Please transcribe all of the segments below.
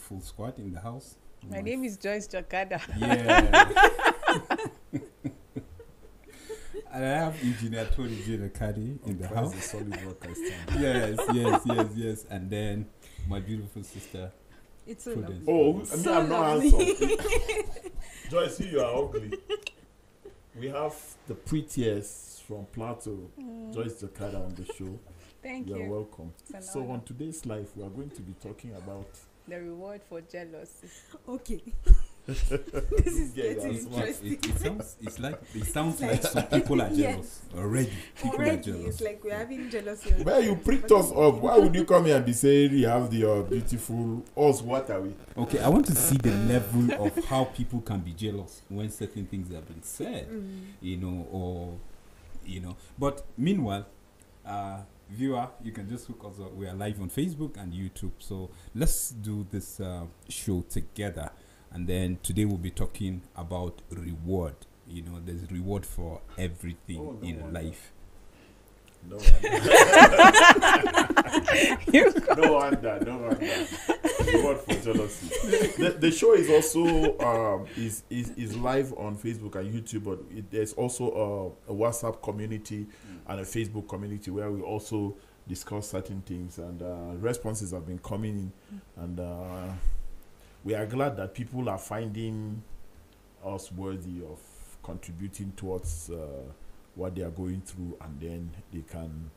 full squad in the house. My name is Joyce Jakada. Yeah. And I have Engineer Tony J. Nakadi in the house. The solid workers. Yes. And then my beautiful sister. It's so Prudence. lovely. Oh, So I'm not lovely. handsome. Joyce, you are ugly. We have the prettiest from Plateau, Joyce Jakada, on the show. Thank You are you. welcome. It's an So honor. on today's live, we are going to be talking about The reward for jealousy. Okay. This is Yeah, getting that's smart. interesting. It sounds like some people are Yes. jealous already. People are Already, jealous. it's like we're having jealousy. where you pricked us up. Why would you come here and be saying you have the beautiful us? What are we? Okay, I want to see the level of how people can be jealous when certain things have been said, But meanwhile, viewer, you can just hook us up. We are live on Facebook and YouTube. So let's do this show together. And then today we'll be talking about reward. There's reward for everything in life. No wonder. No wonder. Reward for jealousy. The show is also is live on Facebook and YouTube, but there's also a WhatsApp community and a Facebook community where we also discuss certain things, and responses have been coming in, and we are glad that people are finding us worthy of contributing towards what they are going through, and then they can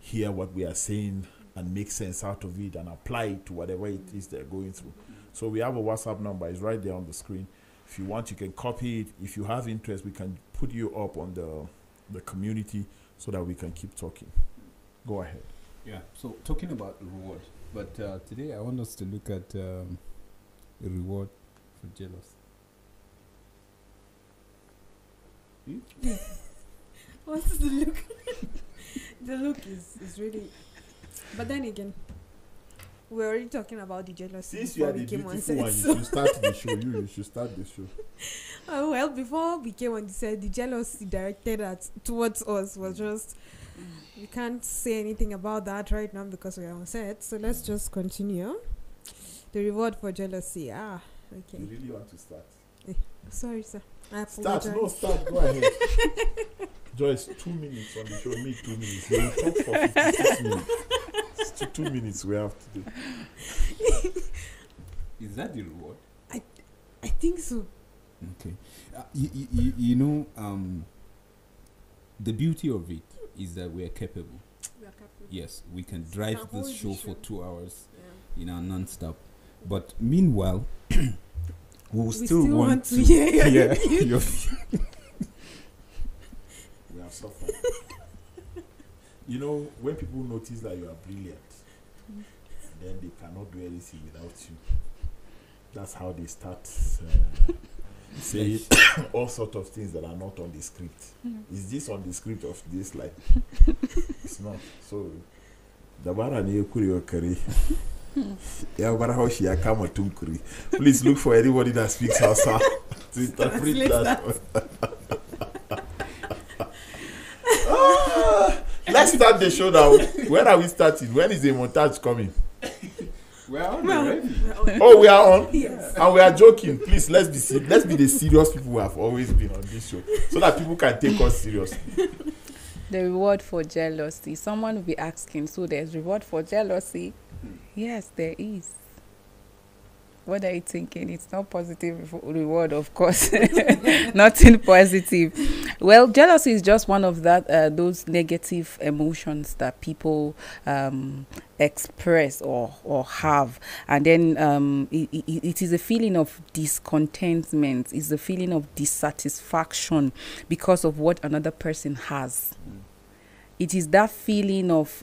hear what we are saying and make sense out of it and apply it to whatever it is they're going through. So we have a WhatsApp number. It's right there on the screen. If you want, you can copy it. If you have interest, we can put you up on the community so that we can keep talking. Go ahead. Yeah. So talking about reward, but today I want us to look at the reward for jealousy. What's the look? The look is really. But then again, we're already talking about the jealousy. Since you before are the we came on beautiful set. one, So, you should start the show. You should start the show. well, before we came on set, the jealousy directed towards us was just. We can't say anything about that right now because we are on set. So let's just continue. The reward for jealousy. Okay. You really want to start? Sorry, sir. I Start. apologize. No, start. Go ahead. Joyce, 2 minutes on the show. Me, 2 minutes. We will talk for 56 minutes. It's 2 minutes we have to do. Is that the reward? I think so. Okay. The beauty of it is that we are capable. We are capable. Yes, we can We drive can this hold show the for show. 2 hours, Yeah. non-stop. But meanwhile, we'll We still want to hear yeah, you. We have suffered. When people notice that you are brilliant, then they cannot do anything without you. That's how they start saying all sorts of things that are not on the script. Is this on the script of this? Like, it's not. So, the please look for anybody that speaks Hausa to interpret that. Let's start the show now. When are we starting? When is the montage coming? We're on already. Oh, we are on? Yes. And we are joking. Please, let's be the serious people who have always been on this show, so that people can take us seriously. The reward for jealousy. Someone will be asking, so there's reward for jealousy? Yes, there is. What are you thinking? It's not positive reward, of course. Nothing positive. Well, jealousy is just one of those negative emotions that people express or have, and then it is a feeling of discontentment. It's a feeling of dissatisfaction because of what another person has. It is that feeling of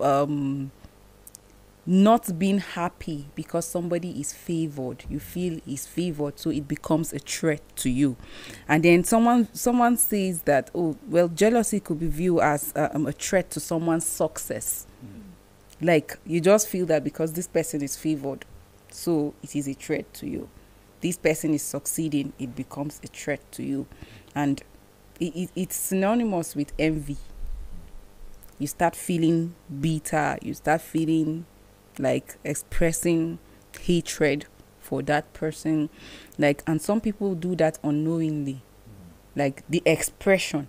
not being happy because somebody is favored. You feel is favored, so it becomes a threat to you. And then someone says that, oh, well, jealousy could be viewed as a threat to someone's success. Like, you just feel that because this person is favored, so it is a threat to you. This person is succeeding, it becomes a threat to you. And it's synonymous with envy. You start feeling bitter. You start feeling like expressing hatred for that person, like, and some people do that unknowingly, like the expression.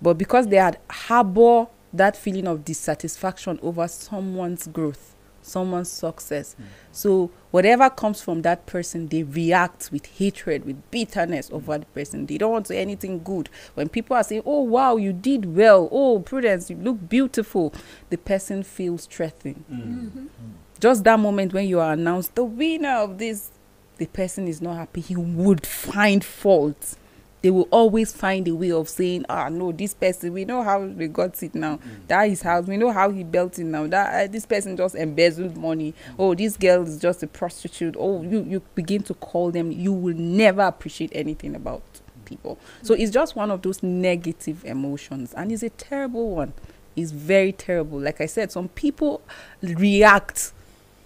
But because they had harbor that feeling of dissatisfaction over someone's growth, someone's success, so whatever comes from that person, they react with hatred, with bitterness over the person. They don't want to say anything good. When people are saying, oh wow, you did well, oh Prudence, you look beautiful, the person feels threatened. Just that moment when you are announced the winner of this, the person is not happy. He would find fault. They will always find a way of saying, no, this person, we know how they got it now. That is how, we know how he built it now. That this person just embezzled money. Oh, this girl is just a prostitute. Oh, you begin to call them. You will never appreciate anything about people. So it's just one of those negative emotions. And it's a terrible one. It's very terrible. Like I said, some people react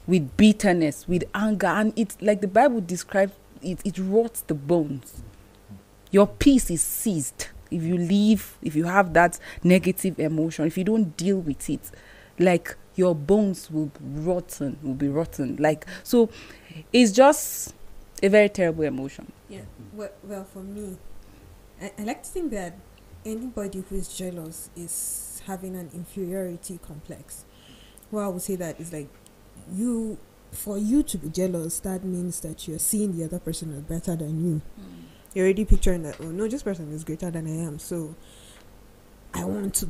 with bitterness, with anger. And it's like the Bible describes, it rots the bones. Your peace is seized if you leave, if you have that negative emotion, if you don't deal with it, like your bones will be rotten. Like, so it's just a very terrible emotion. Yeah. Well, for me, I like to think that anybody who is jealous is having an inferiority complex. What I would say that is like, for you to be jealous, that means that you're seeing the other person as better than you. You're already picturing that, oh no, this person is greater than I am, so I want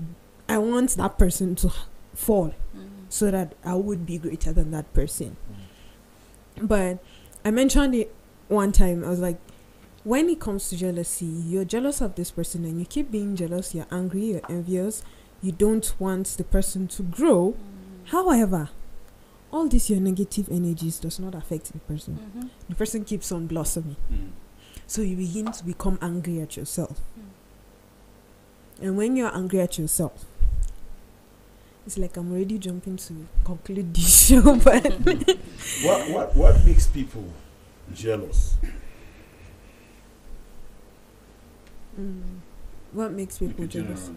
that person to fall so that I would be greater than that person. But I mentioned it one time. I was like, when it comes to jealousy, you're jealous of this person and you keep being jealous, you're angry, you're envious, you don't want the person to grow. However, all these your negative energies does not affect the person. The person keeps on blossoming. So you begin to become angry at yourself. And when you're angry at yourself, it's like I'm already jumping to conclude this show. But what makes people jealous? What makes people jealous?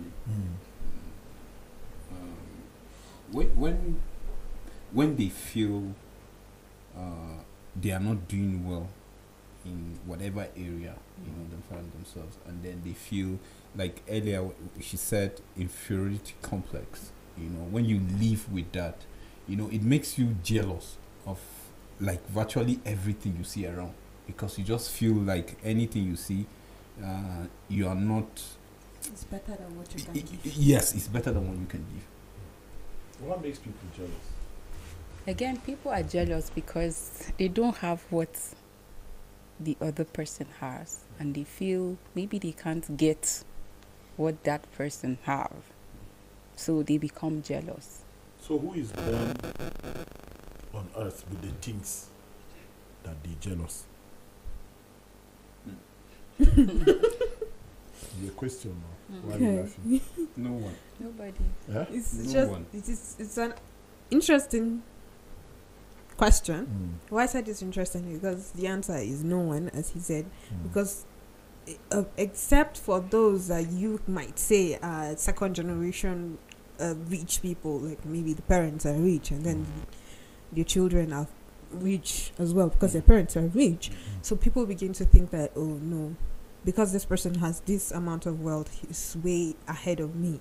When they feel they are not doing well in whatever area they find themselves, and then they feel like earlier she said inferiority complex. When you live with that, it makes you jealous of like virtually everything you see around, because you just feel like anything you see, you are not. It's better than what you can give. Yes, it's better than what you can give. What makes people jealous? Again, people are jealous because they don't have what the other person has, and they feel maybe they can't get what that person have, so they become jealous. So who is born on earth with the things that they jealous? It's a question now. Why are you laughing? No one. Nobody. Yeah? It's an interesting question. Why I said it's interesting because the answer is no one, as he said, because except for those that you might say are second generation rich people, like maybe the parents are rich and then the children are rich as well because their parents are rich. So people begin to think that, oh no, because this person has this amount of wealth, he's way ahead of me,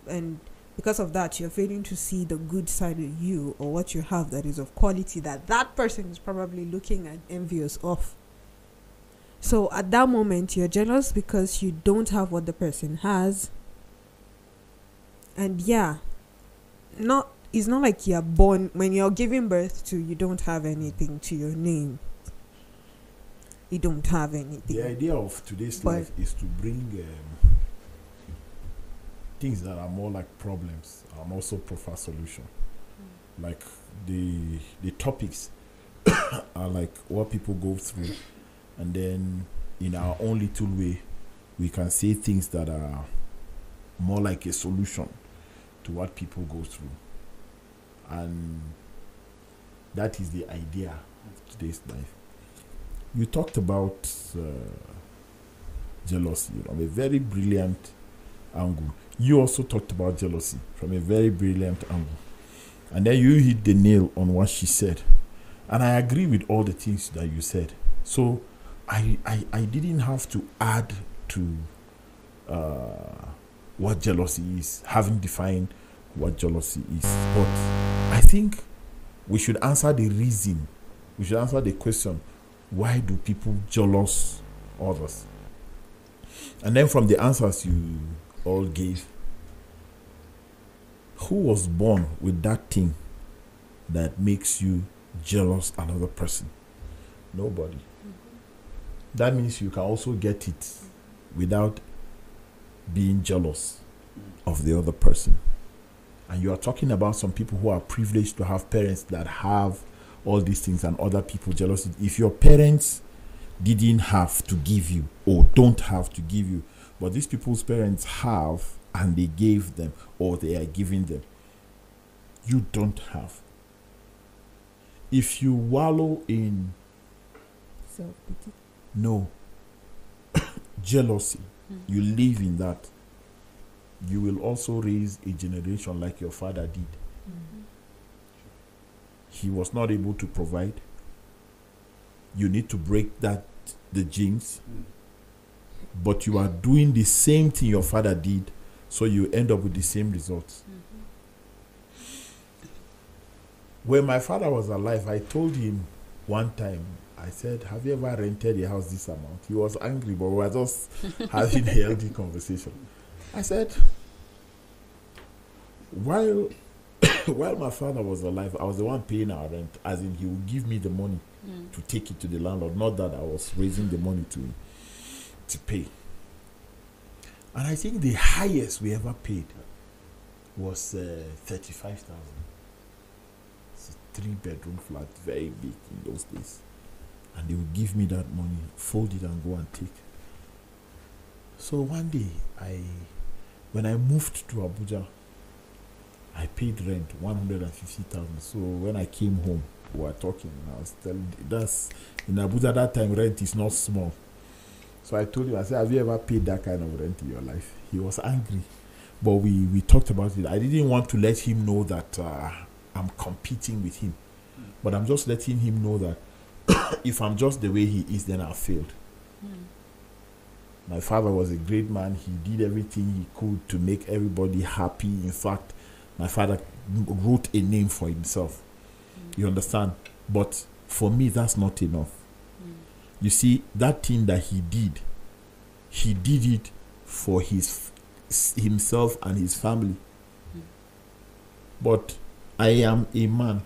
and because of that you're failing to see the good side of you or what you have that is of quality that that person is probably looking at envious of. So at that moment you're jealous because you don't have what the person has. And yeah, it's not like you're born, when you're giving birth to, you don't have anything to your name. You don't have anything. The idea of today's life is to bring things that are more like problems and also prefer solution. Like the topics are like what people go through, and then in our own little way we can say things that are more like a solution to what people go through. And that is the idea of today's life. You talked about jealousy from a very brilliant angle. You also talked about jealousy from a very brilliant angle. And then you hit the nail on what she said. And I agree with all the things that you said. So I didn't have to add to what jealousy is, having defined what jealousy is. But I think we should answer the reason. We should answer the question, why do people jealous others? And then from the answers you all gave, who was born with that thing that makes you jealous another person? Nobody. That means you can also get it without being jealous of the other person. And you are talking about some people who are privileged to have parents that have all these things and other people jealousy. If your parents didn't have to give you or don't have to give you, but these people's parents have and they gave them or they are giving them, you don't have. If you wallow in self-pity, no jealousy, you live in that, you will also raise a generation like your father did. He was not able to provide. You need to break the genes, but you are doing the same thing your father did, so you end up with the same results. When my father was alive, I told him one time, I said, have you ever rented a house this amount? He was angry, but we were just having a healthy conversation. I said, while my father was alive, I was the one paying our rent, as in he would give me the money to take it to the landlord, not that I was raising the money to pay. And I think the highest we ever paid was 35,000. It's a 3-bedroom flat, very big in those days. And they would give me that money, fold it and go and take. So one day, when I moved to Abuja, I paid rent 150,000. So when I came home, we were talking, and I was telling, that's in Abuja that time, rent is not small. So I told him, I said, have you ever paid that kind of rent in your life? He was angry, but we talked about it. I didn't want to let him know that I'm competing with him, but I'm just letting him know that if I'm just the way he is, then I've failed. My father was a great man. He did everything he could to make everybody happy. In fact, my father wrote a name for himself. You understand? But for me, that's not enough. You see, that thing that he did it for himself and his family. But I am a man,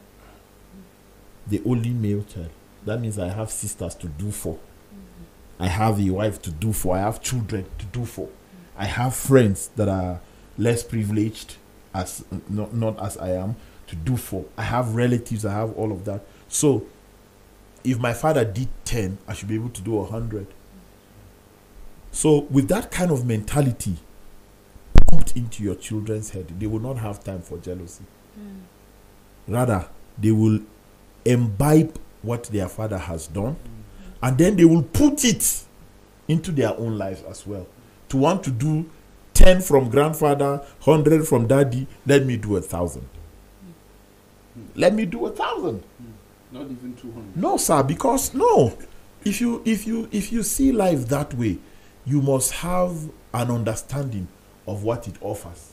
the only male child. That means I have sisters to do for. I have a wife to do for. I have children to do for. I have friends that are less privileged, as not as I am, to do for. I have relatives. I have all of that. So, if my father did 10, I should be able to do 100. So, with that kind of mentality pumped into your children's head, they will not have time for jealousy. Rather, they will imbibe what their father has done, and then they will put it into their own lives as well. To want to do 10 from grandfather, 100 from daddy, let me do 1,000. Let me do 1,000. Not even 200. No, sir, because no. If you see life that way, you must have an understanding of what it offers.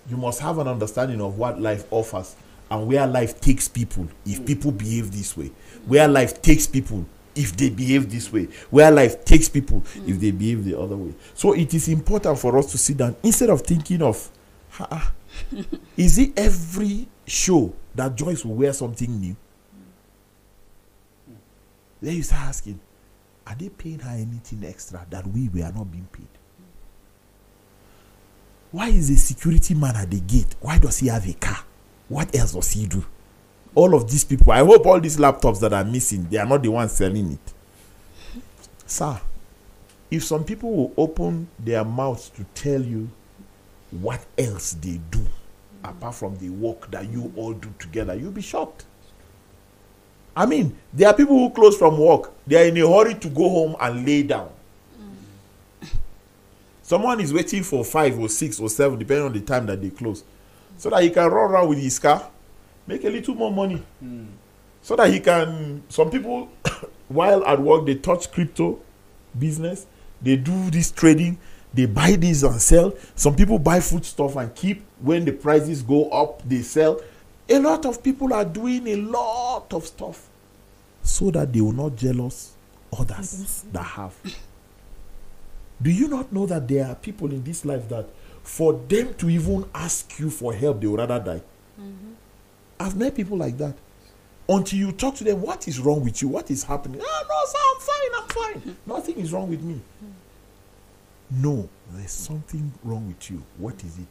You must have an understanding of what life offers and where life takes people if people behave this way. Where life takes people if they behave this way. Where life takes people if they behave the other way. So it is important for us to sit down instead of thinking of, is it every show that Joyce will wear something new? Then you start asking, are they paying her anything extra that we are not being paid? Why is a security man at the gate? Why does he have a car? What else does he do? All of these people, I hope all these laptops that are missing, they are not the ones selling it. Sir, if some people will open their mouths to tell you what else they do, apart from the work that you all do together, you'll be shocked. I mean, there are people who close from work. They are in a hurry to go home and lay down. Someone is waiting for 5 or 6 or 7, depending on the time that they close, so that he can run around with his car, make a little more money. So that he can, some people, while at work, they touch crypto business. They do this trading. They buy this and sell. Some people buy food stuff and keep. When the prices go up, they sell. A lot of people are doing a lot of stuff so that they will not jealous others that have. Do you not know that there are people in this life that for them to even ask you for help, they would rather die? I've met people like that. Until you talk to them, what is wrong with you? What is happening? Oh, no, sir, I'm fine. Nothing is wrong with me. No, there's something wrong with you. What is it?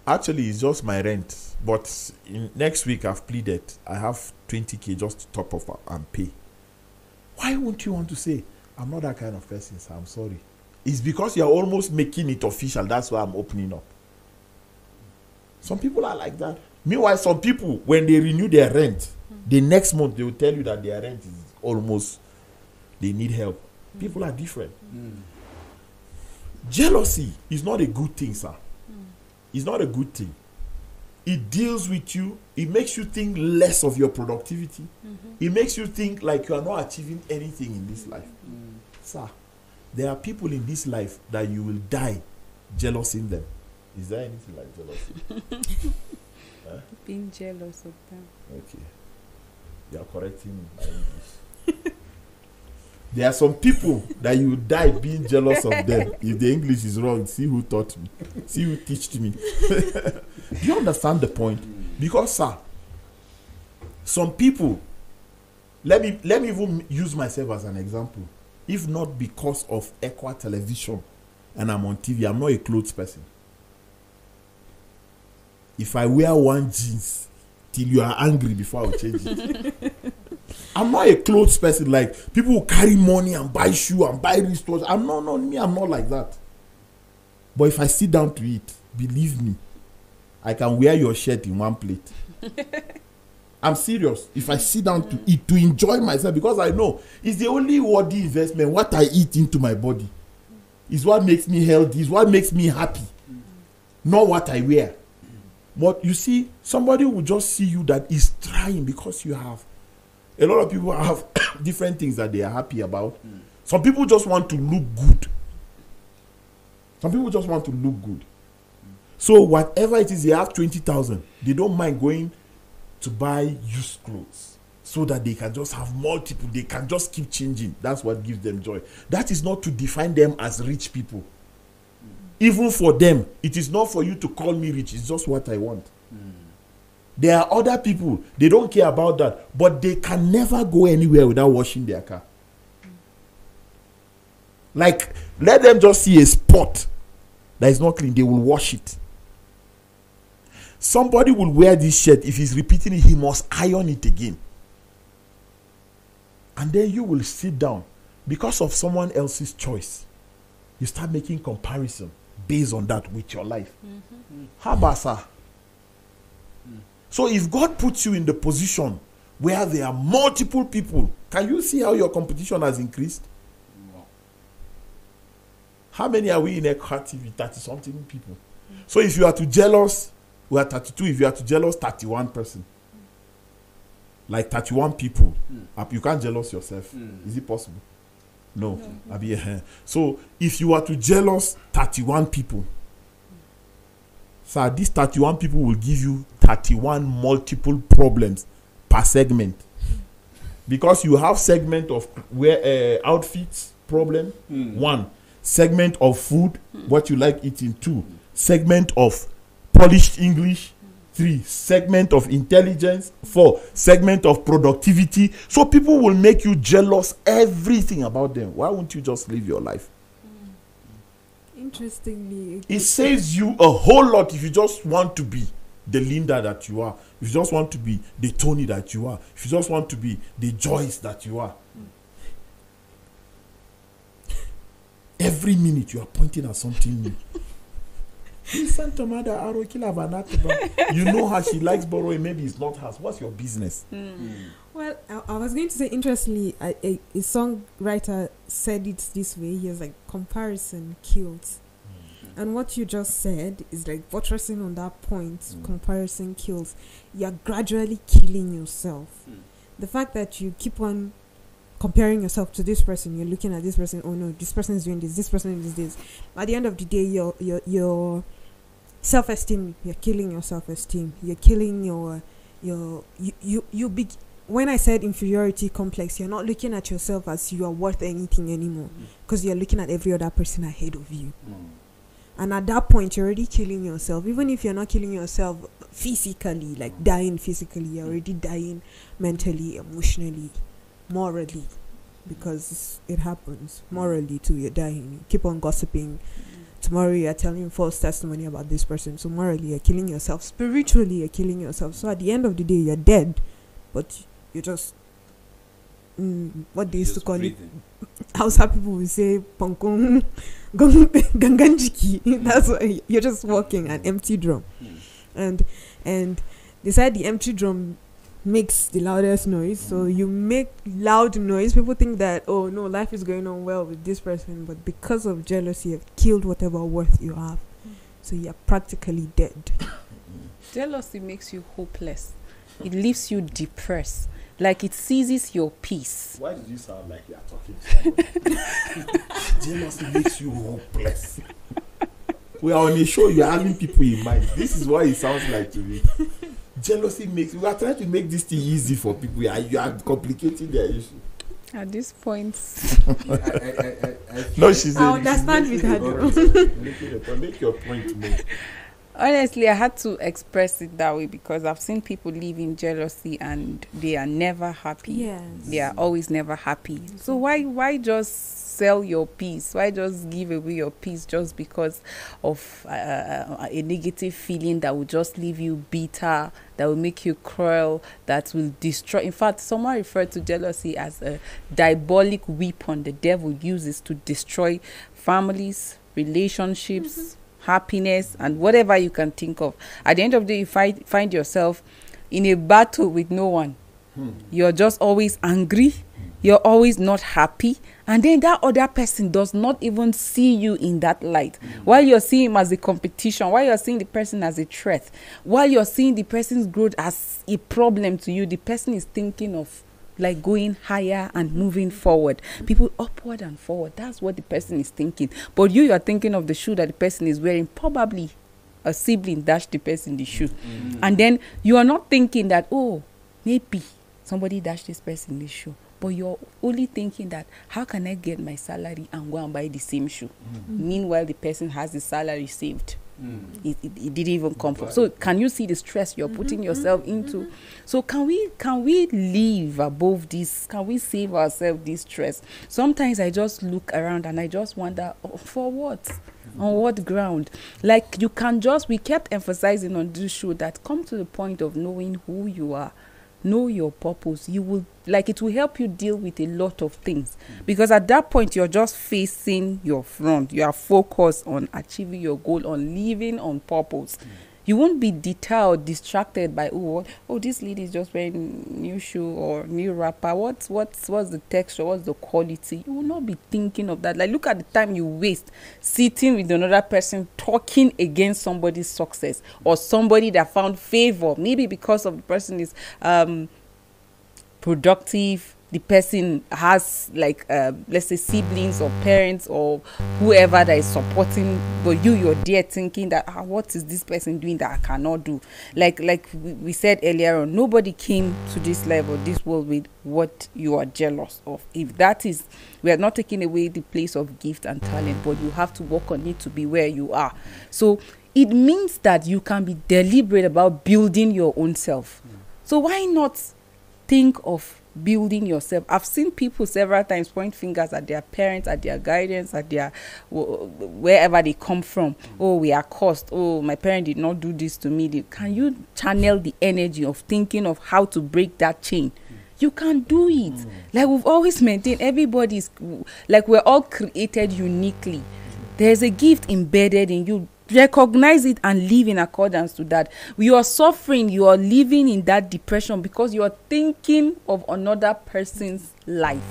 Actually, it's just my rent. But next week, I've pleaded. I have 20K just to top up and pay. Why won't you want to say, I'm not that kind of person, sir, I'm sorry? It's because you're almost making it official. That's why I'm opening up. Some people are like that. Meanwhile, some people, when they renew their rent, the next month they will tell you that their rent is almost, they need help. People are different. Jealousy is not a good thing, sir. It's not a good thing. It deals with you. It makes you think less of your productivity. It makes you think like you are not achieving anything in this life. Sir, there are people in this life that you will die jealous in them. Is there anything like jealousy? Being jealous of them. Okay. You are correcting my English. There are some people that you die being jealous of them. If the English is wrong, see who taught me. See who taught me. Do you understand the point? Because, sir, some people, let me even use myself as an example. If not because of Equa television and I'm on TV, I'm not a clothes person. If I wear one jeans till you are angry before I will change it. I'm not a clothes person. Like people who carry money and buy shoe and buy wristwatch. I'm not like that. But if I sit down to eat, believe me, I can wear your shirt in one plate. I'm serious. If I sit down to eat, to enjoy myself, because I know it's the only worthy investment. What I eat into my body is what makes me healthy, is what makes me happy, not what I wear. But you see, somebody will just see you that is trying because you have. A lot of people have different things that they are happy about. Some people just want to look good. Some people just want to look good. So whatever it is, they have 20,000. They don't mind going to buy used clothes so that they can just have multiple. They can just keep changing. That's what gives them joy. That is not to define them as rich people. Even for them, it is not for you to call me rich. It's just what I want. There are other people, they don't care about that, but they can never go anywhere without washing their car. Like, let them just see a spot that is not clean, they will wash it. Somebody will wear this shirt. If he's repeating it, he must iron it again. And then you will sit down because of someone else's choice. You start making comparison based on that with your life. How about, sir? So if God puts you in the position where there are multiple people, can you see how your competition has increased? No. How many are we in a TV? 30-something people. So if you are too jealous, we are 32. If you are too jealous, 31 person. Like 31 people. You can't jealous yourself. Is it possible? No. So if you are too jealous, 31 people. So these 31 people will give you 31 multiple problems per segment. Because you have segment of outfits problem, 1. Segment of food, what you like eating, 2. Segment of polished English, 3. Segment of intelligence, 4. Segment of productivity. So people will make you jealous everything about them. Why won't you just live your life? Interestingly, it saves you a whole lot if you just want to be the Linda that you are. If you just want to be the Tony that you are. If you just want to be the Joyce that you are. Every minute you are pointing at something new. You know how she likes borrowing, maybe it's not hers. What's your business? Well, I was going to say, interestingly, a songwriter said it this way. He was like, comparison kills. And what you just said is like buttressing on that point. Comparison kills. You're gradually killing yourself. The fact that you keep on comparing yourself to this person, you're looking at this person, oh no, this person is doing this person is this. At the end of the day, your self-esteem, you're killing your self-esteem. You're killing when I said inferiority complex, you're not looking at yourself as you are worth anything anymore, because you're looking at every other person ahead of you. And at that point, you're already killing yourself. Even if you're not killing yourself physically, like dying physically, you're already dying mentally, emotionally, morally, because it happens. Morally too, you're dying. You keep on gossiping. Tomorrow you're telling false testimony about this person. So morally you're killing yourself. Spiritually you're killing yourself. So at the end of the day you're dead, but you're just what they used to call it. Hausa people will say Pankung Ganganjiki. That's why you're just walking an empty drum. And they said the empty drum makes the loudest noise. So you make loud noise. People think that, oh no, life is going on well with this person, but because of jealousy you've killed whatever worth you have. So you're practically dead. Jealousy makes you hopeless. It leaves you depressed. Like it seizes your peace. Why did you sound like you're talking to somebody? Jealousy makes you hopeless. We are on a show, you're having people in mind. This is what it sounds like to me. Jealousy makes, we are trying to make this thing easy for people. You are complicating their issue. At this point, no, she's I understand with her. Make your point more. Honestly, I had to express it that way because I've seen people live in jealousy and they are never happy. Yes. They are always never happy. So why just sell your peace? Why just give away your peace just because of a negative feeling that will just leave you bitter, that will make you cruel, that will destroy? In fact, someone referred to jealousy as a diabolic weapon the devil uses to destroy families, relationships, happiness, and whatever you can think of. At the end of the day, you find yourself in a battle with no one. You're just always angry. You're always not happy. And then that other person does not even see you in that light. While you're seeing him as a competition, while you're seeing the person as a threat, while you're seeing the person's growth as a problem to you, the person is thinking of like going higher and moving forward. People upward and forward. That's what the person is thinking. But you are thinking of the shoe that the person is wearing. Probably a sibling dashed the person the shoe. And then you are not thinking that, oh, maybe somebody dashed this person the shoe. But you're only thinking that, how can I get my salary and go and buy the same shoe? Meanwhile, the person has the salary saved. It didn't even come from. So can you see the stress you're putting yourself into? So can we live above this? Can we save ourselves this stress? Sometimes I just look around and I just wonder, oh, for what? On what ground? Like we kept emphasizing on this show that come to the point of knowing who you are. Know your purpose. It will help you deal with a lot of things, because at that point you're just facing your front. You are focused on achieving your goal, on living on purpose. You won't be deterred or distracted by oh this lady is just wearing new shoe or new wrapper. What's the texture? What's the quality? You will not be thinking of that. Like, look at the time you waste sitting with another person talking against somebody's success or somebody that found favor. Maybe because of the person is productive. The person has let's say siblings or parents or whoever that is supporting, but you're there thinking that what is this person doing that I cannot do? Like we said earlier on, nobody came to this level, this world, with what you are jealous of. If that is, we are not taking away the place of gift and talent, but you have to work on it to be where you are. So it means that you can be deliberate about building your own self. So why not think of building yourself? I've seen people several times point fingers at their parents, at their guidance, at their wherever they come from. Oh, we are cursed. Oh, my parent did not do this to me. Can you channel the energy of thinking of how to break that chain? You can do it. Like we've always maintained, everybody's like we're all created uniquely. There's a gift embedded in you. Recognize it and live in accordance to that. You are suffering, you are living in that depression because you are thinking of another person's life.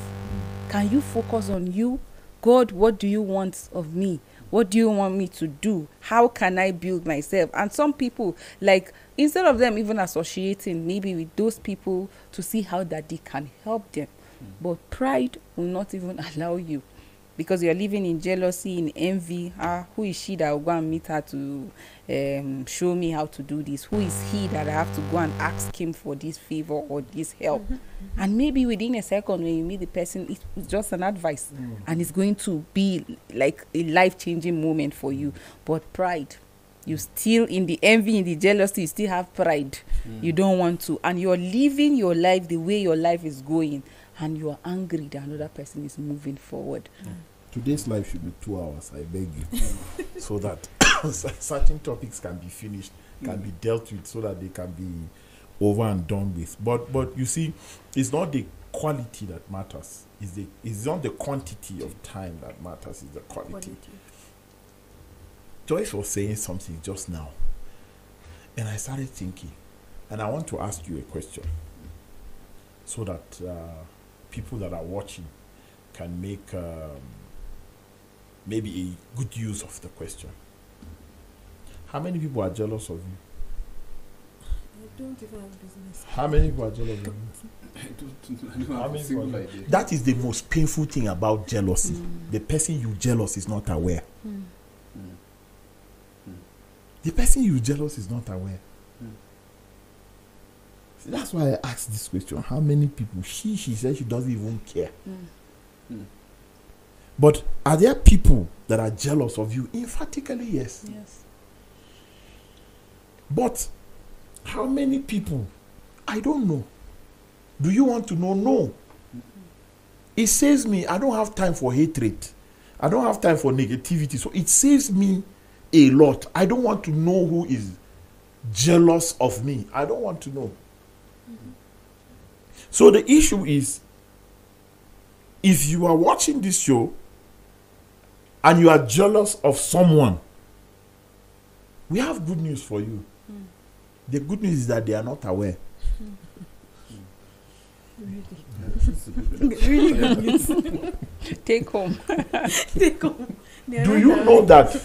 Can you focus on you? God, what do you want of me? What do you want me to do? How can I build myself? And some people, like, instead of them even associating maybe with those people to see how that they can help them, but pride will not even allow you, because you're living in jealousy, in envy. Who is she that will go and meet her to show me how to do this? Who is he that I have to go and ask him for this favor or this help? And maybe within a second when you meet the person, it's just an advice, and it's going to be like a life-changing moment for you. But pride, you still, in the envy, in the jealousy, you still have pride. You don't want to, and you're living your life the way your life is going, and you're angry that another person is moving forward. Today's life should be 2 hours, I beg you, so that certain topics can be finished, can be dealt with, so that they can be over and done with. But you see, it's not the quality that matters. It's not the quantity of time that matters. It's the quality. Joyce was saying something just now, and I started thinking, and I want to ask you a question, so that people that are watching can make maybe a good use of the question. How many people are jealous of you? I don't even have business. How many people are jealous of you? I don't How have a many single people- idea. That is the most painful thing about jealousy. The person you jealous is not aware. The person you jealous is not aware. See, that's why I asked this question. How many people? She said she doesn't even care. But are there people that are jealous of you? Emphatically, yes. Yes. But how many people? I don't know. Do you want to know? No. It saves me. I don't have time for hatred. I don't have time for negativity. So it saves me a lot. I don't want to know who is jealous of me. I don't want to know. So the issue is, if you are watching this show and you are jealous of someone, we have good news for you. The good news is that they are not aware. Really good news. Take home. Take home. Do you know that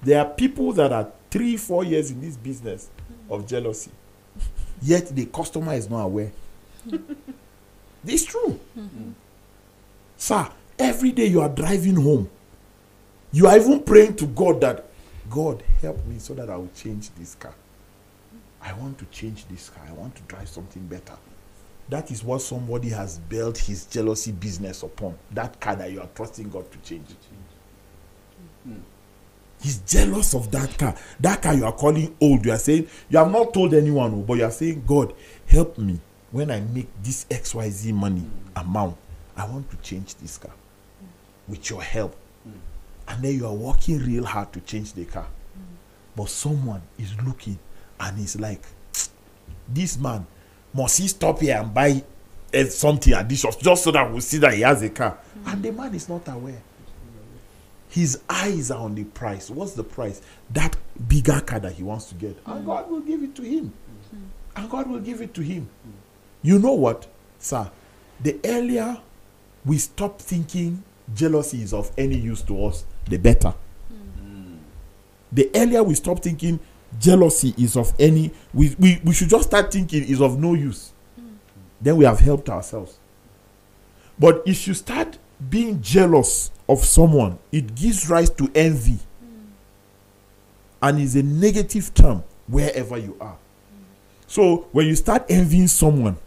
there are people that are 3-4 years in this business of jealousy, yet the customer is not aware? This is true. Sir, every day you are driving home, you are even praying to God that, God, help me so that I will change this car. I want to change this car. I want to drive something better. That is what somebody has built his jealousy business upon. That car that you are trusting God to change. He's jealous of that car. That car you are calling old. You are saying, you have not told anyone, but you are saying, God, help me when I make this XYZ money amount. I want to change this car with your help. And then you are working real hard to change the car. But someone is looking and is like, this man, must he stop here and buy something additional just so that we'll see that he has a car? And the man is not aware. His eyes are on the price. What's the price? That bigger car that he wants to get. And God will give it to him. And God will give it to him. You know what, sir? The earlier we stop thinking jealousy is of any use to us, the better. The earlier we stop thinking jealousy is of any, we should just start thinking is of no use. Then we have helped ourselves. But if you start being jealous of someone, it gives rise to envy. And is a negative term wherever you are. So when you start envying someone,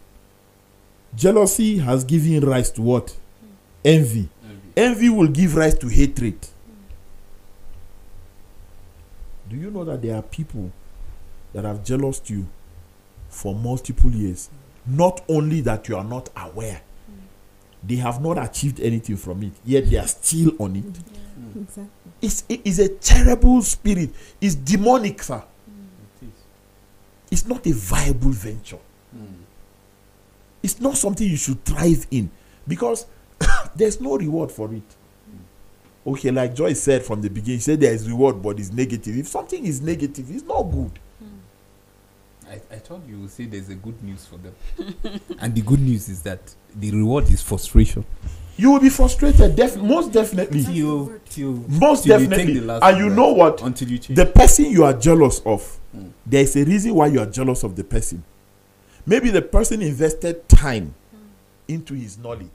jealousy has given rise to what? Envy. Envy will give rise to hatred. Do you know that there are people that have jealoused you for multiple years? Not only that you are not aware, they have not achieved anything from it, yet they are still on it. Exactly. It is a terrible spirit. It's demonic, sir. It's not a viable venture. It's not something you should thrive in, because there's no reward for it. Okay, like Joyce said from the beginning, she said there is reward, but it's negative. If something is negative, it's not good. I told you, say there's a good news for them. And the good news is that the reward is frustration. You will be frustrated, most definitely. Most till you definitely. take the last And you breath, know what? Until you change. The person you are jealous of, there is a reason why you are jealous of the person. Maybe the person invested time into his knowledge.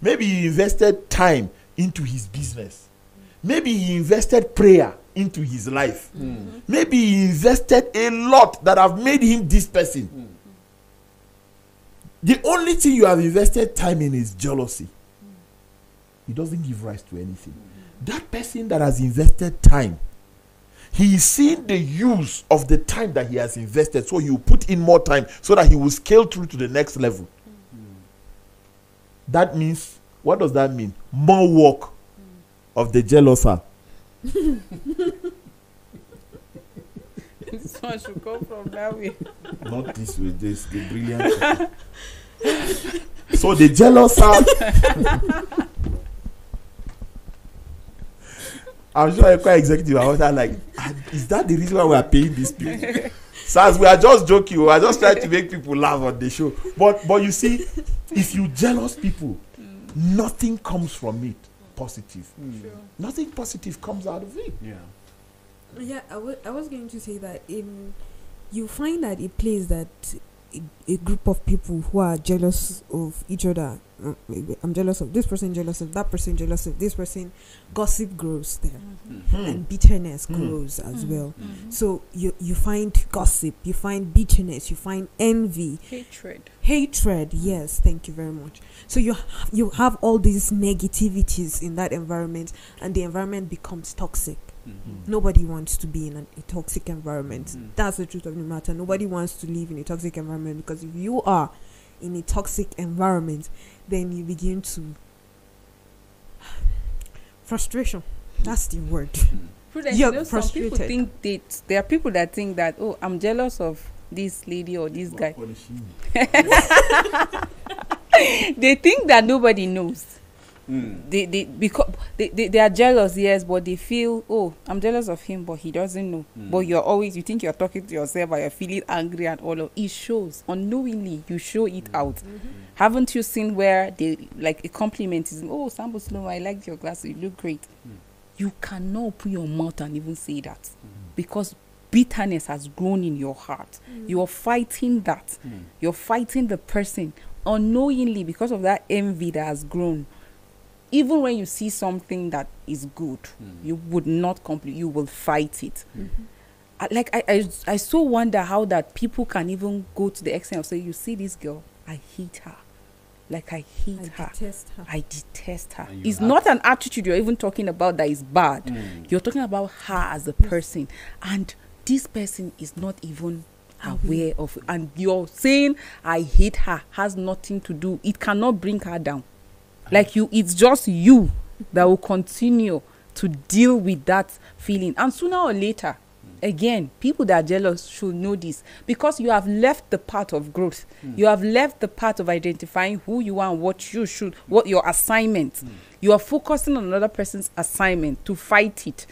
Maybe he invested time into his business. Maybe he invested prayer into his life. Maybe he invested a lot that have made him this person. The only thing you have invested time in is jealousy. It doesn't give rise to anything. That person that has invested time, he is seeing the use of the time that he has invested, so he will put in more time so that he will scale through to the next level. That means, what does that mean? More work of the jealouser. This one should come from that way. Not this way, this the brilliant. So the jealouser. I'm sure quite executive. I was like, is that the reason why we are paying these people? Sars, we are just joking. We are just trying to make people laugh on the show. But you see, if you jealous people, nothing comes from it positive. Sure. Nothing positive comes out of it. Yeah, I was going to say that you find that a place that a group of people who are jealous of each other, I'm jealous of this person, jealous of that person, jealous of this person, gossip grows there, and bitterness grows as well. So you find gossip, you find bitterness, you find envy, hatred. Yes, thank you very much. So you have all these negativities in that environment, and the environment becomes toxic. Nobody wants to be in a toxic environment. That's the truth of the matter. Nobody wants to live in a toxic environment, because if you are in a toxic environment, then you begin to frustration. That's the word. You're frustrated. Some people think there are people that think that, oh, I'm jealous of this lady or this guy. They think that nobody knows. Because they are jealous, yes, but they feel, oh, I'm jealous of him, but he doesn't know. But you think you're talking to yourself, but you're feeling angry and all of it. Shows unknowingly. You show it out. Haven't you seen where they like a compliment is, oh, Sambo Slow, I like your glasses, you look great. You cannot open your mouth and even say that, because bitterness has grown in your heart. You're fighting that. You're fighting the person unknowingly because of that envy that has grown. Even when you see something that is good, you would not complete. You will fight it. I so wonder how that people can even go to the extent of saying, you see this girl, I hate her. Like I hate her. I detest her. It's not an attitude you're even talking about that is bad. You're talking about her as a person. And this person is not even aware of it. And you're saying, I hate her, has nothing to do. It cannot bring her down. Like it's just you that will continue to deal with that feeling. And sooner or later, again, people that are jealous should know this, because you have left the path of growth. You have left the path of identifying who you are and what your assignment. You are focusing on another person's assignment to fight it.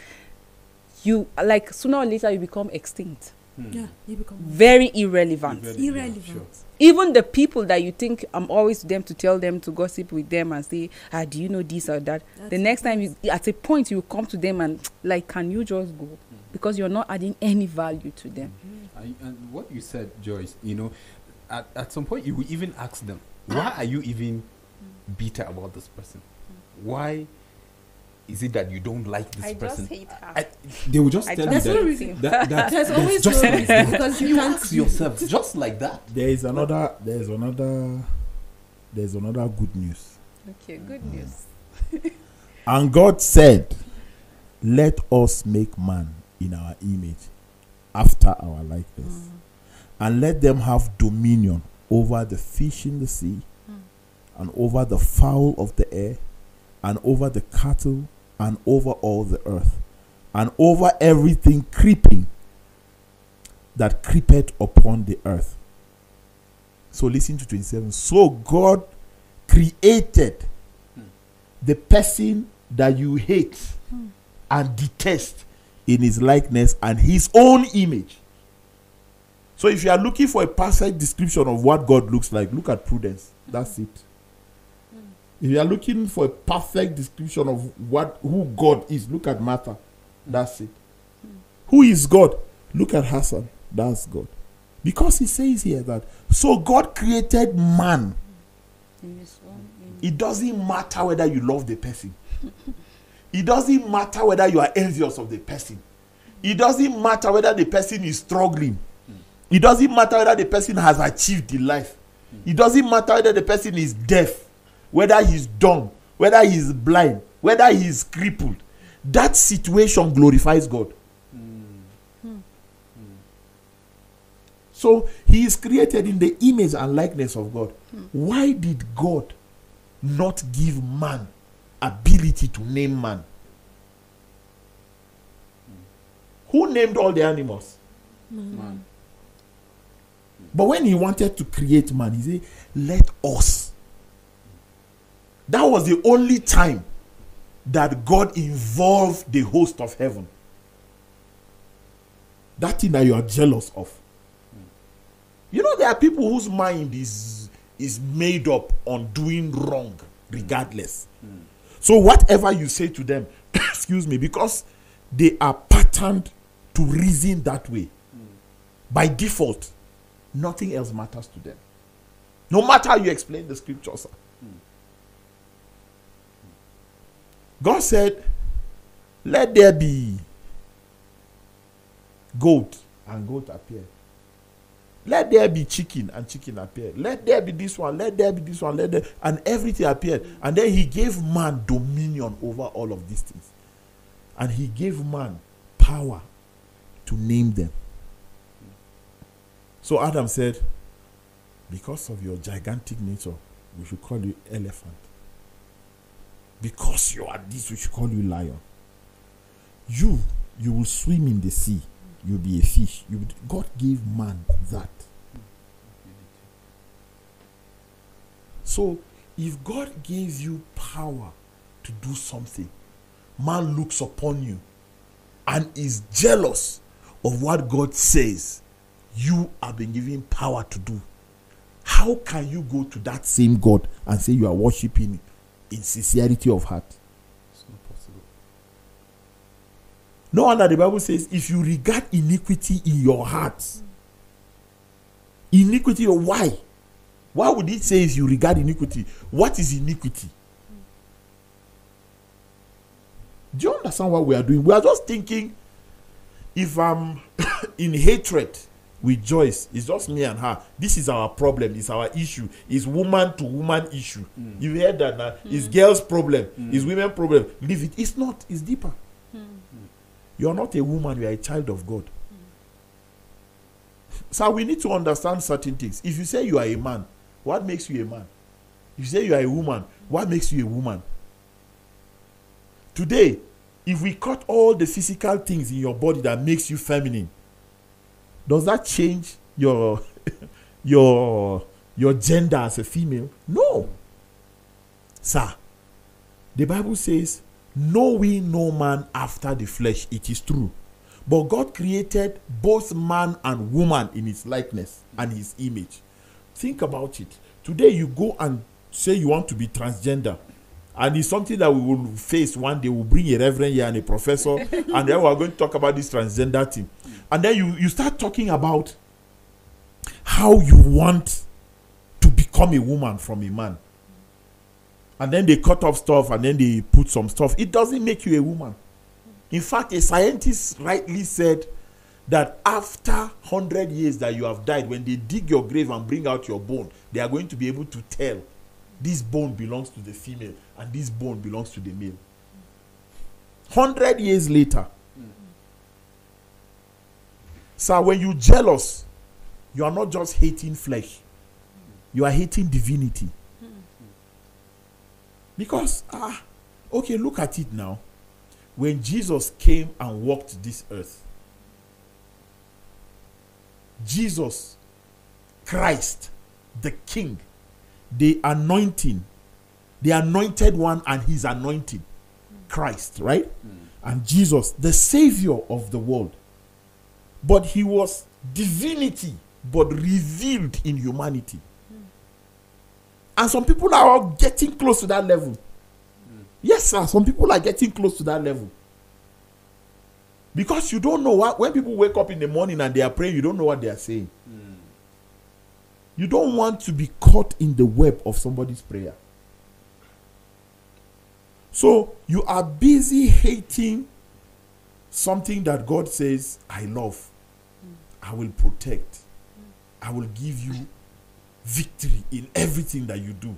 You, like, sooner or later, you become extinct. Yeah, you become very irrelevant. Irrelevant. Sure. Even the people that you think I'm always them to tell them to gossip with them and say, do you know this or that? The next time at a point you come to them and like, can you just go? Because you're not adding any value to them. And what you said, Joyce, at some point you will even ask them, why are you even bitter about this person? Why is it that you don't like this person? I just hate her. They will just tell you that There's always just no like reason, that. because you You can't ask yourself just like that. There's another good news. Okay, good news. And God said, let us make man in our image, after our likeness, and let them have dominion over the fish in the sea, and over the fowl of the air, and over the cattle, and over all the earth, and over everything creeping that creepeth upon the earth. So listen to 27. So God created the person that you hate and detest in his likeness and his own image. So if you are looking for a perfect description of what God looks like, look at Prudence. That's it. If you are looking for a perfect description of who God is, look at Martha. That's it. Who is God? Look at Hassan. That's God. Because he says here that, so God created man. It doesn't matter whether you love the person. It doesn't matter whether you are envious of the person. It doesn't matter whether the person is struggling. It doesn't matter whether the person has achieved in life. It doesn't matter whether the person is deaf, whether he's dumb, whether he's blind, whether he's crippled. That situation glorifies God. So he is created in the image and likeness of God. Why did God not give man ability to name man? Who named all the animals? Man. But when he wanted to create man, he said, let us. That was the only time that God involved the host of heaven. That thing that you are jealous of. You know, there are people whose mind is made up on doing wrong regardless. So whatever you say to them, excuse me, because they are patterned to reason that way, by default, nothing else matters to them. No matter how you explain the scriptures. God said, let there be goat, and goat appeared. Let there be chicken, and chicken appeared. Let there be this one, let there be this one, and everything appeared. And then he gave man dominion over all of these things. And he gave man power to name them. So Adam said, because of your gigantic nature, we should call you elephant. Because you are this, we should call you lion. You will swim in the sea. You'll be a fish. God gave man that. So, if God gave you power to do something, man looks upon you and is jealous of what God says you have been given power to do. How can you go to that same God and say you are worshiping in sincerity of heart? It's not possible. No wonder the Bible says, if you regard iniquity in your heart, iniquity, why? Why would it say if you regard iniquity? What is iniquity? Do you understand what we are doing? We are just thinking, if I'm in hatred with Joyce, it's just me and her. This is our problem. It's our issue. It's woman to woman issue. You heard that now? It's girls' problem. It's women problem. Leave it. It's not. It's deeper. You are not a woman. You are a child of God. So we need to understand certain things. If you say you are a man, what makes you a man? If you say you are a woman, what makes you a woman? Today, if we cut all the physical things in your body that makes you feminine, does that change your gender as a female? No. Sir, the Bible says, know we no man after the flesh. It is true. But God created both man and woman in his likeness and his image. Think about it. Today you go and say you want to be transgender. And it's something that we will face one day. We'll bring a reverend here and a professor. And then we're going to talk about this transgender thing. And then you start talking about how you want to become a woman from a man. And then they cut off stuff and then they put some stuff. It doesn't make you a woman. In fact, a scientist rightly said that after 100 years that you have died, when they dig your grave and bring out your bone, they are going to be able to tell this bone belongs to the female and this bone belongs to the male. 100 years later. So when you're jealous, you are not just hating flesh. You are hating divinity. Because, okay, look at it now. When Jesus came and walked this earth, Jesus, Christ, the King, the anointed one and his anointing, Christ, right? And Jesus, the Savior of the world. But he was divinity but revealed in humanity. And some people are getting close to that level. Yes, sir. Some people are getting close to that level. Because you don't know what, when people wake up in the morning and they are praying, you don't know what they are saying. You don't want to be caught in the web of somebody's prayer. So you are busy hating something that God says, I love, I will protect, I will give you victory in everything that you do.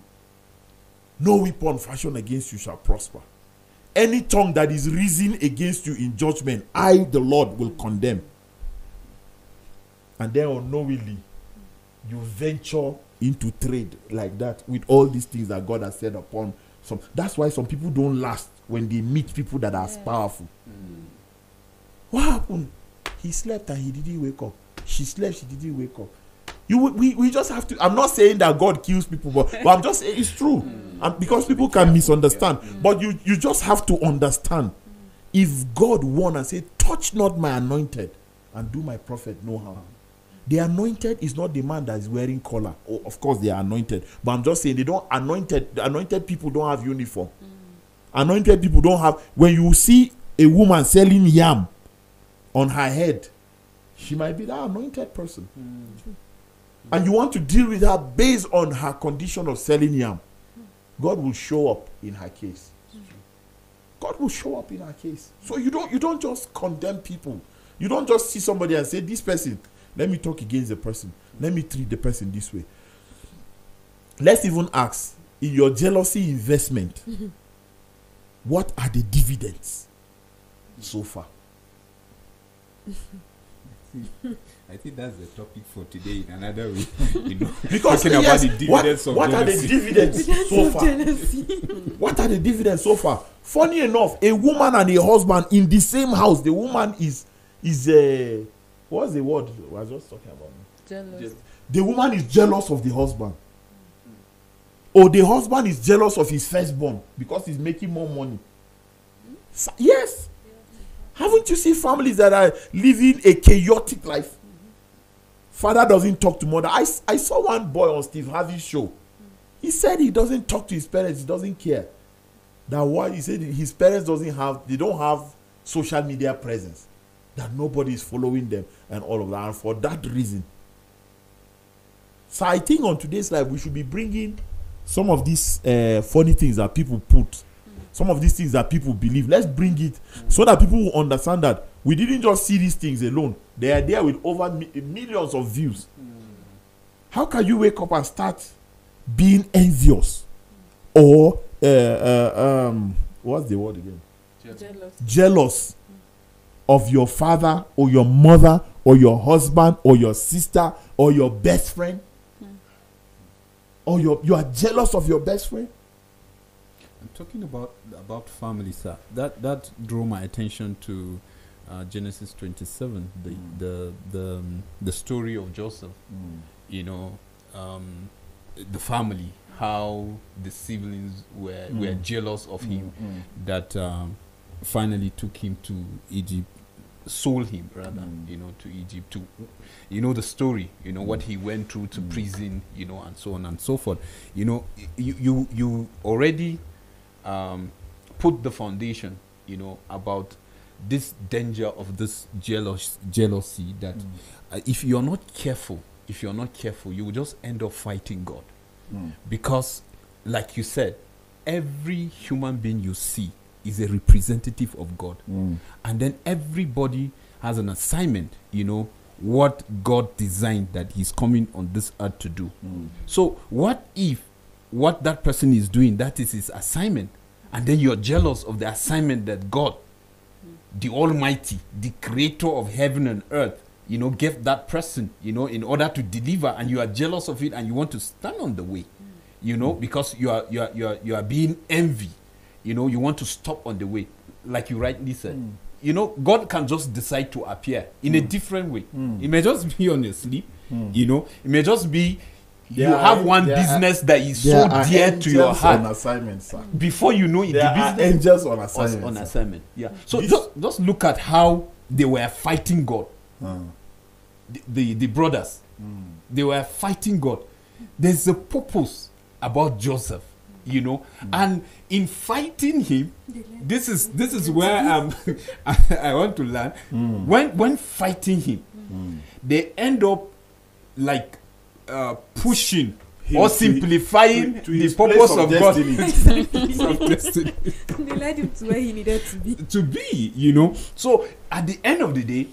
No weapon fashioned against you shall prosper. Any tongue that is risen against you in judgment, I, the Lord, will condemn. And then unknowingly, you venture into trade like that with all these things that God has said upon some. That's why some people don't last when they meet people that are as powerful. What happened? He slept and he didn't wake up. She slept, she didn't wake up. We just have to. I'm not saying that God kills people, but I'm just saying it's true. And because people can misunderstand. But you just have to understand. If God warned and said, touch not my anointed and do my prophet no harm. The anointed is not the man that is wearing collar. Oh, of course they are anointed. But I'm just saying the anointed people don't have uniform. Anointed people don't have. When you see a woman selling yam on her head, she might be that anointed person. And you want to deal with her based on her condition of selling yam. God will show up in her case. God will show up in her case. So you don't just condemn people. You don't just see somebody and say, this person, let me talk against the person. Let me treat the person this way. Let's even ask, in your jealousy investment, what are the dividends so far? I think that's the topic for today in another way. Because talking about the dividends of what are the dividends so far? What are the dividends so far? Funny enough, a woman and a husband in the same house. The woman is what's the word I was just talking about? Jealous. The woman is jealous of the husband. Or the husband is jealous of his firstborn because he's making more money. Yes. Haven't you seen families that are living a chaotic life? Father doesn't talk to mother. I saw one boy on Steve Harvey's show. He said he doesn't talk to his parents. He doesn't care. That why he said his parents they don't have social media presence. That nobody is following them and all of that. And for that reason. So I think on today's life we should be bringing some of these funny things that people put. Some of these things that people believe. Let's bring it so that people will understand that we didn't just see these things alone. They are there with over millions of views. How can you wake up and start being envious or what's the word again? Jealous of your father or your mother or your husband or your sister or your best friend? Or you are jealous of your best friend? I'm talking about family, sir. That drew my attention to Genesis 27, the story of Joseph. The family, how the siblings were jealous of him, that finally took him to Egypt, sold him rather, to Egypt. To the story, what he went through to prison, and so on and so forth. You already put the foundation, about this danger of this jealousy that if you're not careful, you will just end up fighting God. Because, like you said, every human being you see is a representative of God. And then everybody has an assignment, what God designed that he's coming on this earth to do. So what if what that person is doing, that is his assignment, and then you're jealous of the assignment that God, the Almighty, the creator of heaven and earth, gave that person, in order to deliver, and you are jealous of it and you want to stand on the way, because you are being envy, you want to stop on the way, like you rightly said. God can just decide to appear in a different way. It may just be on your sleep, it may just be you have one business that is so dear to your heart. On assignment, sir. Before you know it, there are angels on assignment. On assignment, yeah. So just look at how they were fighting God. The brothers, They were fighting God. There's a purpose about Joseph, you know, and in fighting him, this is where I want to learn. When fighting him, they end up like pushing or simplifying to the his purpose place of destiny. God. Of destiny. They led him to where he needed to be. To be, you know. So at the end of the day,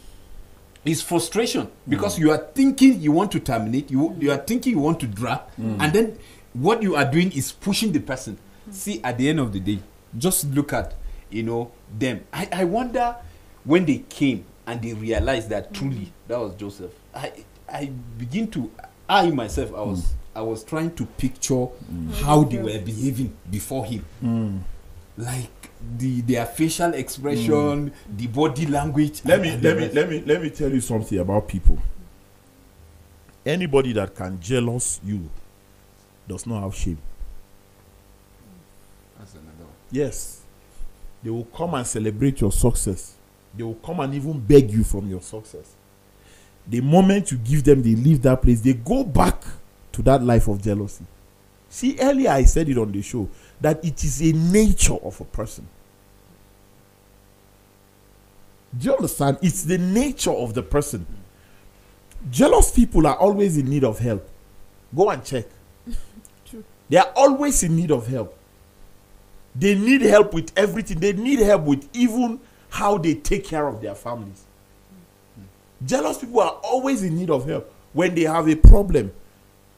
it's frustration because you are thinking you want to terminate, you are thinking you want to drop, and then what you are doing is pushing the person. See, at the end of the day, just look at, you know, them. I wonder when they came and they realized that truly that was Joseph. I begin to, I myself, I was trying to picture how they were behaving before him, like their facial expression, the body language. Let me tell you something about people. Anybody that can jealous you does not have shame. That's another one. Yes, they will come and celebrate your success. They will come and even beg you from your success. The moment you give them, they leave that place. They go back to that life of jealousy. See, earlier I said it on the show that it is a nature of a person. Do you understand? It's the nature of the person. Jealous people are always in need of help. Go and check. True. They are always in need of help. They need help with everything. They need help with even how they take care of their families. Jealous people are always in need of help when they have a problem,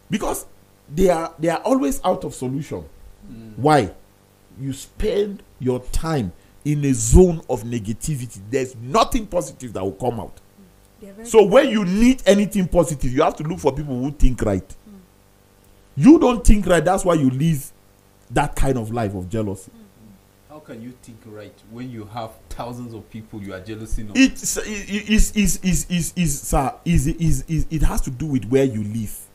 because they are always out of solution. Why? You spend your time in a zone of negativity. There's nothing positive that will come out. So when you need anything positive, you have to look for people who think right. You don't think right, that's why you live that kind of life of jealousy. How can you think right when you have thousands of people you are jealousy of? It has to do with where you live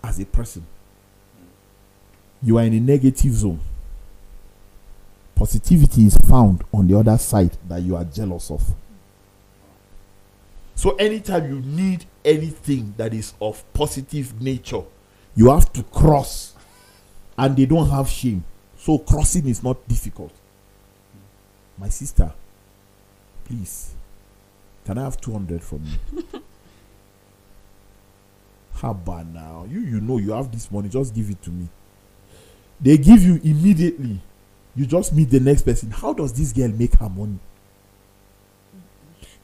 as a person. You are in a negative zone. Positivity is found on the other side that you are jealous of. So anytime you need anything that is of positive nature, you have to cross, and they don't have shame. So crossing is not difficult. My sister, please, can I have 200 from you? How about now? You know you have this money, just give it to me. They give you immediately. You just meet the next person. How does this girl make her money?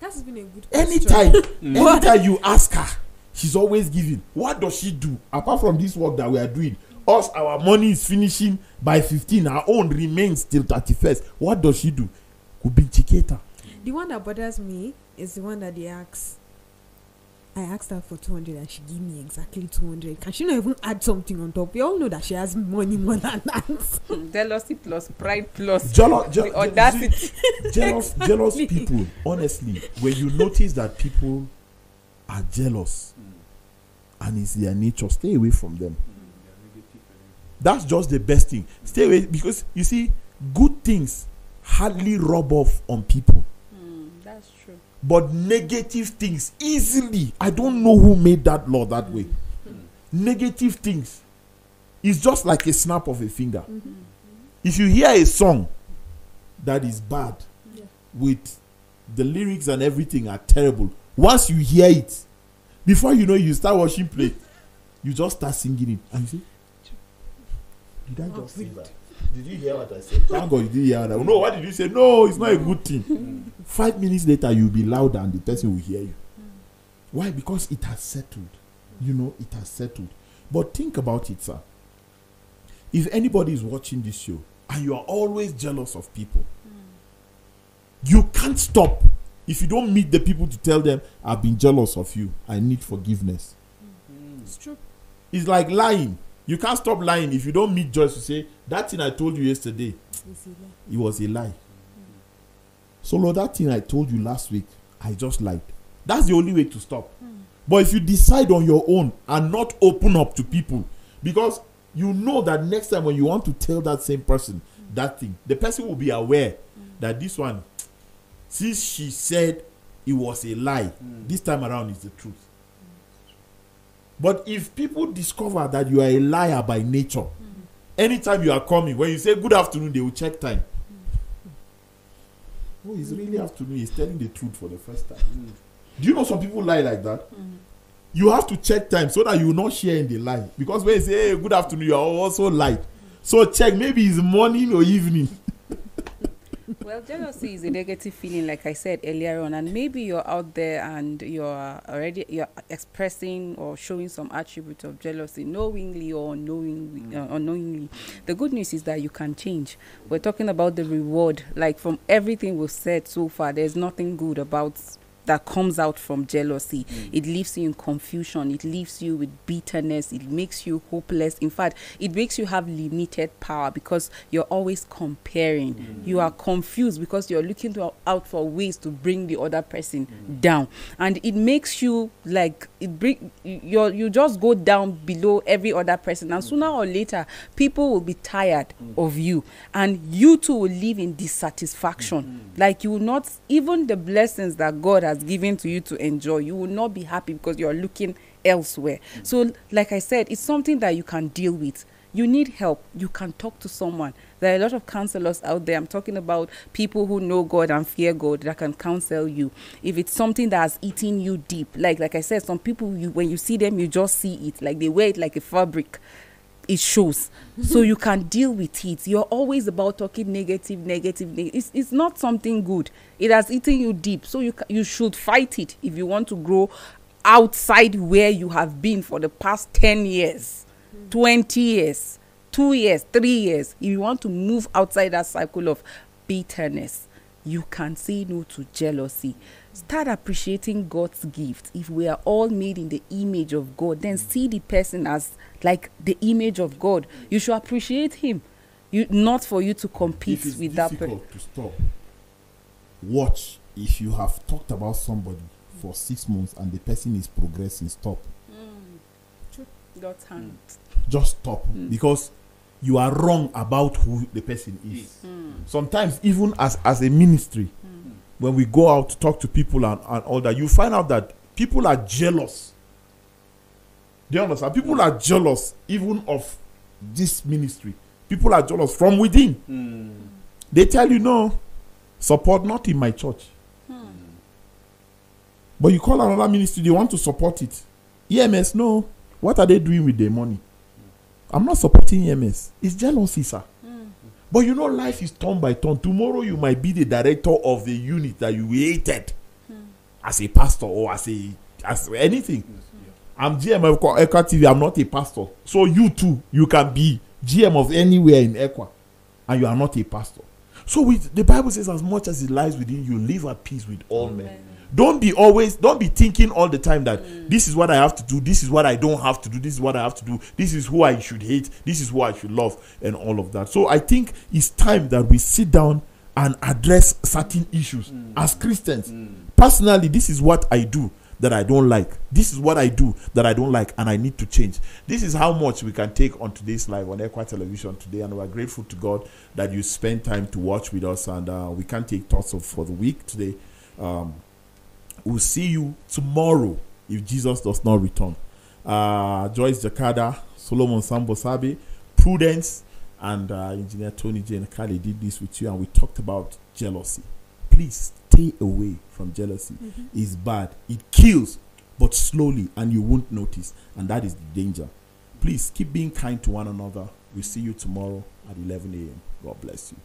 That's been a good question. Anytime you ask her, she's always giving. What does she do apart from this work that we are doing? Us, our money is finishing by 15. Our own remains till 31st. What does she do? Could be Chiketa. The one that bothers me is the one that they ask. I asked her for 200 and she gave me exactly 200. Can she not even add something on top? We all know that she has money more than that. Jealousy plus pride plus the audacity. Jealous people, honestly, when you notice that people are jealous and it's their nature, stay away from them. That's just the best thing. Stay away, because you see, good things hardly rub off on people. That's true. But negative things easily. I don't know who made that law that way. Negative things is just like a snap of a finger. If you hear a song that is bad, with the lyrics and everything are terrible, once you hear it, before you know, you start watching play, you just start singing it, and you say, did I just say that? Did you hear what I said? Thank God you did hear that. No, what did you say? No, it's not a good thing. 5 minutes later, you'll be louder and the person will hear you. Why? Because it has settled. You know, it has settled. But think about it, sir. If anybody is watching this show and you are always jealous of people, you can't stop. If you don't meet the people to tell them, I've been jealous of you, I need forgiveness. It's true. It's like lying. You can't stop lying. If you don't meet Joyce to say, that thing I told you yesterday, it was a lie. So Lord, that thing I told you last week, I just lied. That's the only way to stop. But if you decide on your own and not open up to people, because you know that next time when you want to tell that same person that thing, the person will be aware that this one, since she said it was a lie, this time around is the truth. But if people discover that you are a liar by nature, anytime you are coming, when you say good afternoon, they will check time. Oh, it's really afternoon. He's telling the truth for the first time. Do you know some people lie like that? You have to check time so that you will not share in the lie. Because when you say, hey, good afternoon, you are also lie. So check, maybe it's morning or evening. Well, jealousy is a negative feeling, like I said earlier on, and maybe you're out there and you're expressing or showing some attribute of jealousy, knowingly or unknowingly. The good news is that you can change. We're talking about the reward. Like from everything we've said so far, there's nothing good about that comes out from jealousy. It leaves you in confusion. It leaves you with bitterness. It makes you hopeless. In fact, it makes you have limited power because you're always comparing. You are confused because you're looking out for ways to bring the other person down, and it makes you like you just go down below every other person, and sooner or later people will be tired of you, and you too will live in dissatisfaction. Like you will not, even the blessings that God has given to you to enjoy, you will not be happy because you're looking elsewhere. So like I said, it's something that you can deal with. You need help, you can talk to someone. There are a lot of counselors out there. I'm talking about people who know God and fear God that can counsel you. If it's something that has eaten you deep, like I said, some people, when you see them, you just see it, like they wear it like a fabric. It shows. So you can deal with it. You're always about talking negative. It's not something good. It has eaten you deep. So you should fight it if you want to grow outside where you have been for the past 10 years, 20 years, 2 years, 3 years. If you want to move outside that cycle of bitterness, you can say no to jealousy. Start appreciating God's gift. If we are all made in the image of God, then see the person as like the image of God. You should appreciate him. Not for you to compete with that person. If it's difficult to stop, watch. If you have talked about somebody for 6 months and the person is progressing, stop. God's hand. Just stop. Because you are wrong about who the person is. Sometimes even as a ministry, when we go out to talk to people and all that, you find out that people are jealous. Do you understand? People are jealous even of this ministry. People are jealous from within. They tell you, no, support not in my church. But you call another ministry, they want to support it. EMS, no. What are they doing with their money? I'm not supporting EMS. It's jealousy, sir. But you know, life is turn by turn. Tomorrow you might be the director of the unit that you hated as a pastor or as anything. I'm GM of Ekwa TV. I'm not a pastor. So you too, you can be GM of anywhere in Ekwa and you are not a pastor. So the Bible says, as much as it lies within you, live at peace with all men. Don't be thinking all the time that this is what I have to do, this is what I don't have to do, this is what I have to do, this is who I should hate, this is who I should love, and all of that. So I think it's time that we sit down and address certain issues as Christians. Personally, this is what I do that I don't like. This is what I do that I don't like, and I need to change. This is how much we can take on today's live on Ekwa Television today, and we're grateful to God that you spend time to watch with us, and we can take thoughts for the week today. We'll see you tomorrow if Jesus does not return. Joyce Jakada, Solomon Sambosabe, Prudence, and Engineer Tony J. and Kali did this with you, and we talked about jealousy. Please stay away from jealousy. It's bad. It kills, but slowly, and you won't notice, and that is the danger. Please keep being kind to one another. We'll see you tomorrow at 11 a.m. God bless you.